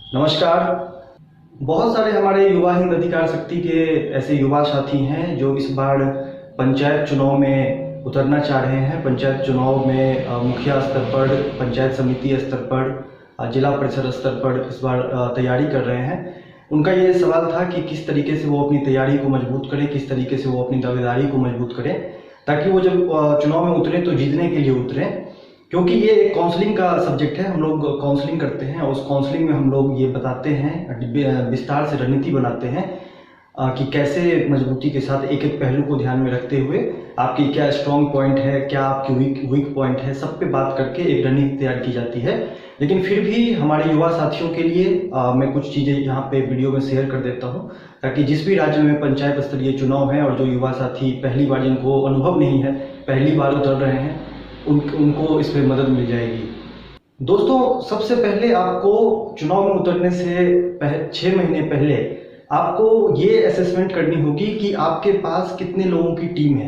नमस्कार। बहुत सारे हमारे युवा हिंद अधिकार शक्ति के ऐसे युवा साथी हैं जो इस बार पंचायत चुनाव में उतरना चाह रहे हैं। पंचायत चुनाव में मुखिया स्तर पर, पंचायत समिति स्तर पर, जिला परिषद स्तर पर इस बार तैयारी कर रहे हैं। उनका ये सवाल था कि किस तरीके से वो अपनी तैयारी को मजबूत करें, किस तरीके से वो अपनी दावेदारी को मजबूत करें ताकि वो जब चुनाव में उतरें तो जीतने के लिए उतरें। क्योंकि ये एक काउंसलिंग का सब्जेक्ट है, हम लोग काउंसलिंग करते हैं और उस काउंसलिंग में हम लोग ये बताते हैं, विस्तार से रणनीति बनाते हैं कि कैसे मजबूती के साथ एक एक पहलू को ध्यान में रखते हुए आपकी क्या स्ट्रॉन्ग पॉइंट है, क्या आपकी वीक पॉइंट है, सब पे बात करके एक रणनीति तैयार की जाती है। लेकिन फिर भी हमारे युवा साथियों के लिए मैं कुछ चीज़ें यहाँ पे वीडियो में शेयर कर देता हूँ ताकि जिस भी राज्य में पंचायत स्तरीय चुनाव है और जो युवा साथी पहली बार, जिनको अनुभव नहीं है, पहली बार उतर रहे हैं, उनको इस पर मदद मिल जाएगी। दोस्तों, सबसे पहले आपको चुनाव में उतरने से 6 महीने पहले आपको ये असेसमेंट करनी होगी कि आपके पास कितने लोगों की टीम है।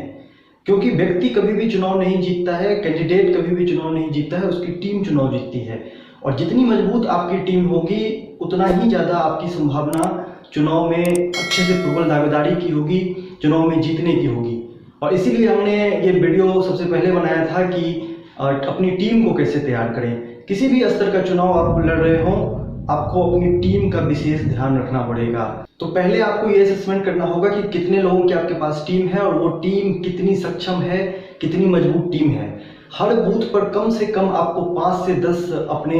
क्योंकि व्यक्ति कभी भी चुनाव नहीं जीतता है, कैंडिडेट कभी भी चुनाव नहीं जीतता है, उसकी टीम चुनाव जीतती है। और जितनी मजबूत आपकी टीम होगी उतना ही ज़्यादा आपकी संभावना चुनाव में अच्छे से प्रबल दावेदारी की होगी, चुनाव में जीतने की होगी। और इसीलिए हमने ये वीडियो सबसे पहले बनाया था कि अपनी टीम को कैसे तैयार करें। किसी भी स्तर का चुनाव आप लड़ रहे हो, आपको अपनी टीम का विशेष ध्यान रखना पड़ेगा। तो पहले आपको ये असेसमेंट करना होगा कि कितने लोगों की आपके पास टीम है और वो टीम कितनी सक्षम है, कितनी मजबूत टीम है। हर बूथ पर कम से कम आपको 5 से 10 अपने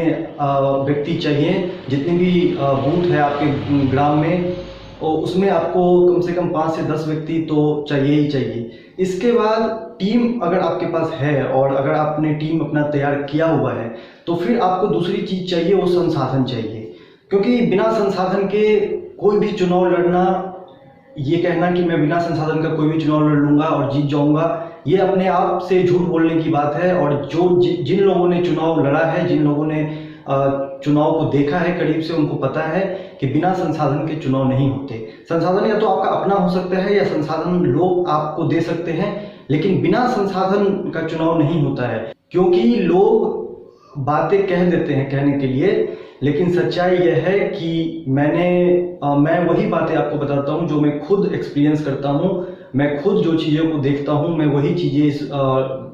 व्यक्ति चाहिए। जितने भी बूथ है आपके ग्राम में, और उसमें आपको कम से कम 5 से 10 व्यक्ति तो चाहिए ही चाहिए। इसके बाद टीम अगर आपके पास है और अगर आपने टीम अपना तैयार किया हुआ है तो फिर आपको दूसरी चीज़ चाहिए, वो संसाधन चाहिए। क्योंकि बिना संसाधन के कोई भी चुनाव लड़ना, ये कहना कि मैं बिना संसाधन का कोई भी चुनाव लड़ लूँगा और जीत जाऊँगा, ये अपने आप से झूठ बोलने की बात है। और जिन लोगों ने चुनाव लड़ा है, जिन लोगों ने चुनाव को देखा है करीब से, उनको पता है कि बिना संसाधन के चुनाव नहीं होते। संसाधन या तो आपका अपना हो सकता है या संसाधन लोग आपको दे सकते हैं, लेकिन बिना संसाधन का चुनाव नहीं होता है। क्योंकि लोग बातें कह देते हैं कहने के लिए, लेकिन सच्चाई यह है कि मैं वही बातें आपको बताता हूँ जो मैं खुद एक्सपीरियंस करता हूँ। मैं खुद जो चीज़ों को देखता हूँ, मैं वही चीज़ें इस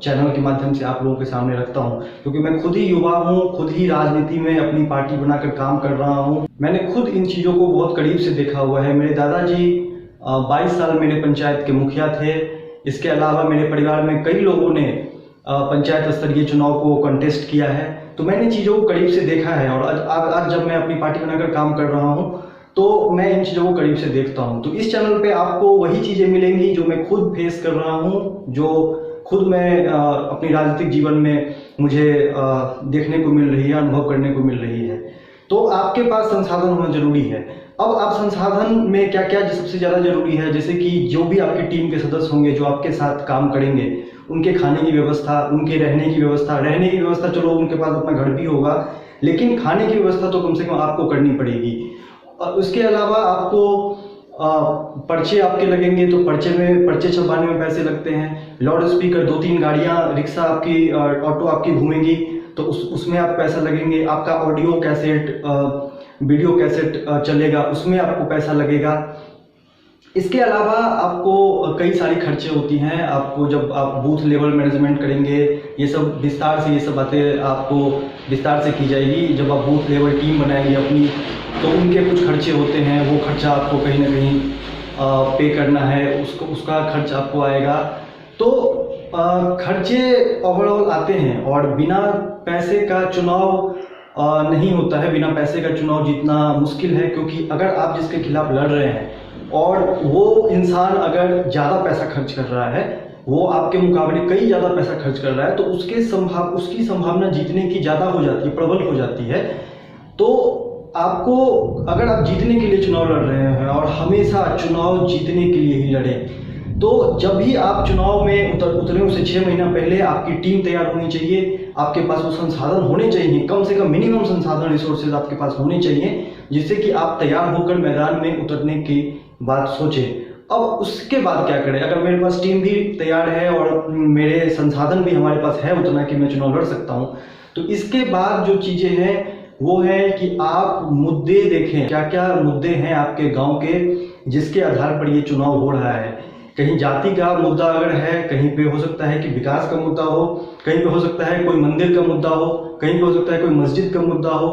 चैनल के माध्यम से आप लोगों के सामने रखता हूँ। क्योंकि मैं खुद ही युवा हूँ, खुद ही राजनीति में अपनी पार्टी बनाकर काम कर रहा हूँ। मैंने खुद इन चीज़ों को बहुत करीब से देखा हुआ है। मेरे दादाजी 22 साल मेरे पंचायत के मुखिया थे। इसके अलावा मेरे परिवार में कई लोगों ने पंचायत स्तरीय चुनाव को कंटेस्ट किया है। तो मैंने चीज़ों को करीब से देखा है और आज जब मैं अपनी पार्टी बनाकर काम कर रहा हूँ तो मैं इन चीज़ों को करीब से देखता हूँ। तो इस चैनल पे आपको वही चीज़ें मिलेंगी जो मैं खुद फेस कर रहा हूँ, जो खुद मैं अपनी राजनीतिक जीवन में मुझे देखने को मिल रही है, अनुभव करने को मिल रही है। तो आपके पास संसाधन होना जरूरी है। अब आप संसाधन में क्या क्या सबसे ज़्यादा जरूरी है, जैसे कि जो भी आपकी टीम के सदस्य होंगे जो आपके साथ काम करेंगे, उनके खाने की व्यवस्था, उनके रहने की व्यवस्था चलो उनके पास अपना घर भी होगा, लेकिन खाने की व्यवस्था तो कम से कम आपको करनी पड़ेगी। और उसके अलावा आपको पर्चे आपके लगेंगे, तो पर्चे छपवाने में पैसे लगते हैं। लाउड स्पीकर 2-3 गाड़ियाँ, रिक्शा आपकी, ऑटो आपकी घूमेंगी तो उसमें आप पैसा लगेंगे। आपका ऑडियो कैसेट, वीडियो कैसेट चलेगा, उसमें आपको पैसा लगेगा। इसके अलावा आपको कई सारी खर्चे होती हैं। आपको जब आप बूथ लेवल मैनेजमेंट करेंगे, ये सब विस्तार से, ये सब बातें आपको विस्तार से की जाएगी। जब आप बूथ लेवल टीम बनाएंगे अपनी, तो उनके कुछ खर्चे होते हैं, वो खर्चा आपको कहीं ना कहीं पे करना है, उसका खर्च आपको आएगा। तो खर्चे ओवरऑल आते हैं और बिना पैसे का चुनाव नहीं होता है। बिना पैसे का चुनाव जीतना मुश्किल है। क्योंकि अगर आप जिसके खिलाफ लड़ रहे हैं और वो इंसान अगर ज़्यादा पैसा खर्च कर रहा है, वो आपके मुकाबले कई ज़्यादा पैसा खर्च कर रहा है, तो उसकी संभावना जीतने की ज़्यादा हो जाती है, प्रबल हो जाती है। तो आपको, अगर आप जीतने के लिए चुनाव लड़ रहे हैं और हमेशा चुनाव जीतने के लिए ही लड़ें, तो जब भी आप चुनाव में उतरे उससे 6 महीना पहले आपकी टीम तैयार होनी चाहिए। आपके पास वो संसाधन होने चाहिए, कम से कम मिनिमम संसाधन, रिसोर्सेज आपके पास होने चाहिए, जिससे कि आप तैयार होकर मैदान में उतरने की बात सोचें। अब उसके बाद क्या करें? अगर मेरे पास टीम भी तैयार है और मेरे संसाधन भी हमारे पास है उतना कि मैं चुनाव लड़ सकता हूँ, तो इसके बाद जो चीज़ें हैं वो है कि आप मुद्दे देखें, क्या क्या मुद्दे हैं आपके गांव के जिसके आधार पर ये चुनाव हो रहा है। कहीं जाति का मुद्दा अगर है, कहीं पे हो सकता है कि विकास का मुद्दा हो, कहीं पे हो सकता है कोई मंदिर का मुद्दा हो, कहीं पे हो सकता है कोई मस्जिद का मुद्दा हो,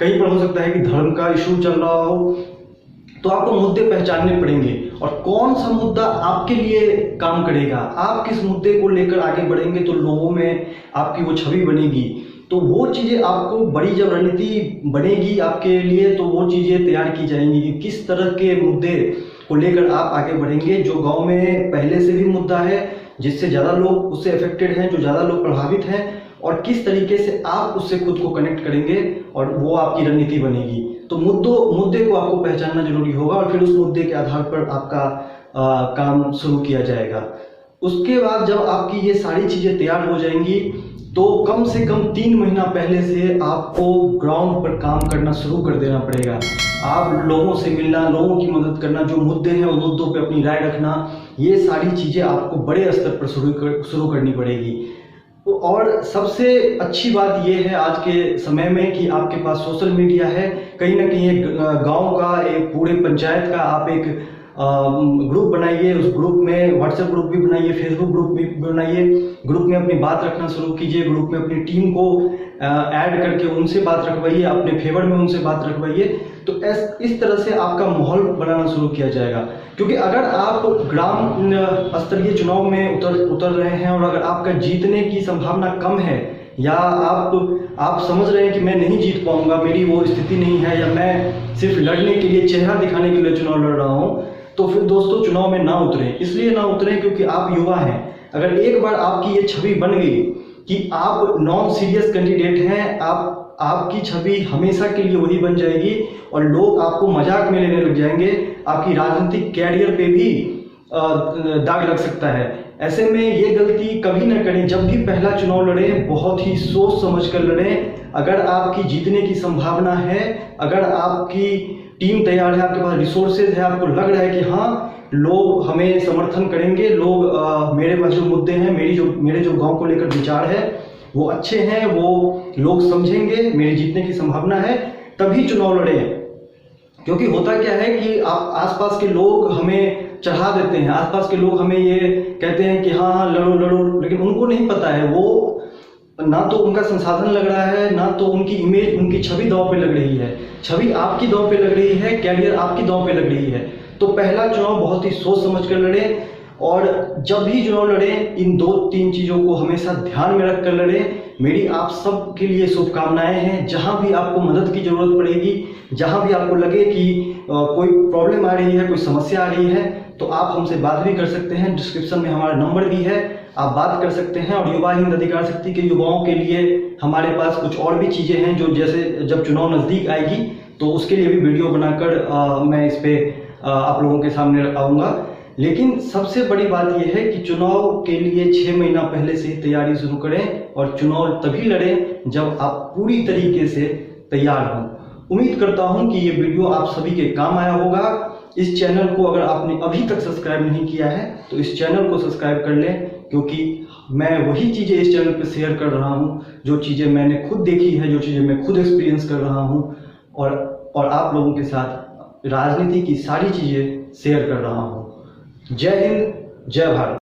कहीं पर हो सकता है कि धर्म का इशू चल रहा हो। तो आपको मुद्दे पहचानने पड़ेंगे और कौन सा मुद्दा आपके लिए काम करेगा, आप किस मुद्दे को लेकर आगे बढ़ेंगे तो लोगों में आपकी वो छवि बनेगी। तो वो चीज़ें आपको बड़ी जब रणनीति बनेगी आपके लिए तो वो चीज़ें तैयार की जाएंगी कि किस तरह के मुद्दे को लेकर आप आगे बढ़ेंगे। जो गांव में पहले से भी मुद्दा है, जिससे ज़्यादा लोग उससे अफेक्टेड हैं, जो ज़्यादा लोग प्रभावित हैं, और किस तरीके से आप उससे खुद को कनेक्ट करेंगे और वो आपकी रणनीति बनेगी। तो मुद्दे को आपको पहचानना जरूरी होगा और फिर उस मुद्दे के आधार पर आपका काम शुरू किया जाएगा। उसके बाद जब आपकी ये सारी चीज़ें तैयार हो जाएंगी तो कम से कम 3 महीना पहले से आपको ग्राउंड पर काम करना शुरू कर देना पड़ेगा। आप लोगों से मिलना, लोगों की मदद करना, जो मुद्दे हैं उन मुद्दों पे अपनी राय रखना, ये सारी चीज़ें आपको बड़े स्तर पर शुरू करनी पड़ेगी। और सबसे अच्छी बात यह है आज के समय में कि आपके पास सोशल मीडिया है। कहीं ना कहीं एक गांव का, एक पूरे पंचायत का आप एक ग्रुप बनाइए, उस ग्रुप में व्हाट्सएप ग्रुप भी बनाइए, फेसबुक ग्रुप भी बनाइए, ग्रुप में अपनी बात रखना शुरू कीजिए, ग्रुप में अपनी टीम को ऐड करके उनसे बात रखवाइए, अपने फेवर में उनसे बात रखवाइए। तो इस तरह से आपका माहौल बनाना शुरू किया जाएगा। क्योंकि अगर आप ग्राम स्तरीय चुनाव में उतर रहे हैं और अगर आपका जीतने की संभावना कम है या आप समझ रहे हैं कि मैं नहीं जीत पाऊंगा, मेरी वो स्थिति नहीं है, या मैं सिर्फ लड़ने के लिए, चेहरा दिखाने के लिए चुनाव लड़ रहा हूं, तो फिर दोस्तों चुनाव में ना उतरें। इसलिए ना उतरें क्योंकि आप युवा हैं। अगर एक बार आपकी ये छवि बन गई कि आप नॉन सीरियस कैंडिडेट हैं, आपकी छवि हमेशा के लिए वही बन जाएगी और लोग आपको मजाक में लेने लग जाएंगे। आपकी राजनीतिक कैरियर पे भी दाग लग सकता है। ऐसे में ये गलती कभी ना करें। जब भी पहला चुनाव लड़ें बहुत ही सोच समझ कर लड़ें। अगर आपकी जीतने की संभावना है, अगर आपकी टीम तैयार है, आपके पास रिसोर्सेज है, आपको लग रहा है कि हाँ लोग हमें समर्थन करेंगे, लोग मेरे पास जो मुद्दे हैं, मेरे जो गांव को लेकर विचार है वो अच्छे हैं, वो लोग समझेंगे, मेरी जीतने की संभावना है, तभी चुनाव लड़ें। क्योंकि होता क्या है कि आप आसपास के लोग हमें चढ़ा देते हैं, आसपास के लोग हमें ये कहते हैं कि हाँ हाँ लड़ो लड़ो, लेकिन उनको नहीं पता है, वो ना तो उनका संसाधन लग रहा है, ना तो उनकी इमेज, उनकी छवि दांव पे लग रही है। छवि आपकी दांव पे लग रही है, कैरियर आपकी दांव पे लग रही है। तो पहला चुनाव बहुत ही सोच समझ कर लड़ें और जब भी चुनाव लड़ें इन 2-3 चीज़ों को हमेशा ध्यान में रख कर लड़ें। मेरी आप सब के लिए शुभकामनाएं हैं। जहां भी आपको मदद की जरूरत पड़ेगी, जहां भी आपको लगे कि कोई प्रॉब्लम आ रही है, कोई समस्या आ रही है, तो आप हमसे बात भी कर सकते हैं। डिस्क्रिप्शन में हमारा नंबर भी है, आप बात कर सकते हैं। और युवा हिंद अधिकार शक्ति के युवाओं के लिए हमारे पास कुछ और भी चीज़ें हैं जो जैसे जब चुनाव नज़दीक आएगी तो उसके लिए भी वीडियो बनाकर मैं इस पर आप लोगों के सामने आऊँगा। लेकिन सबसे बड़ी बात यह है कि चुनाव के लिए 6 महीना पहले से तैयारी शुरू करें और चुनाव तभी लड़ें जब आप पूरी तरीके से तैयार हों। उम्मीद करता हूं कि ये वीडियो आप सभी के काम आया होगा। इस चैनल को अगर आपने अभी तक सब्सक्राइब नहीं किया है तो इस चैनल को सब्सक्राइब कर लें, क्योंकि मैं वही चीज़ें इस चैनल पर शेयर कर रहा हूं जो चीज़ें मैंने खुद देखी है, जो चीज़ें मैं खुद एक्सपीरियंस कर रहा हूं और आप लोगों के साथ राजनीति की सारी चीज़ें शेयर कर रहा हूं। जय हिंद, जय भारत।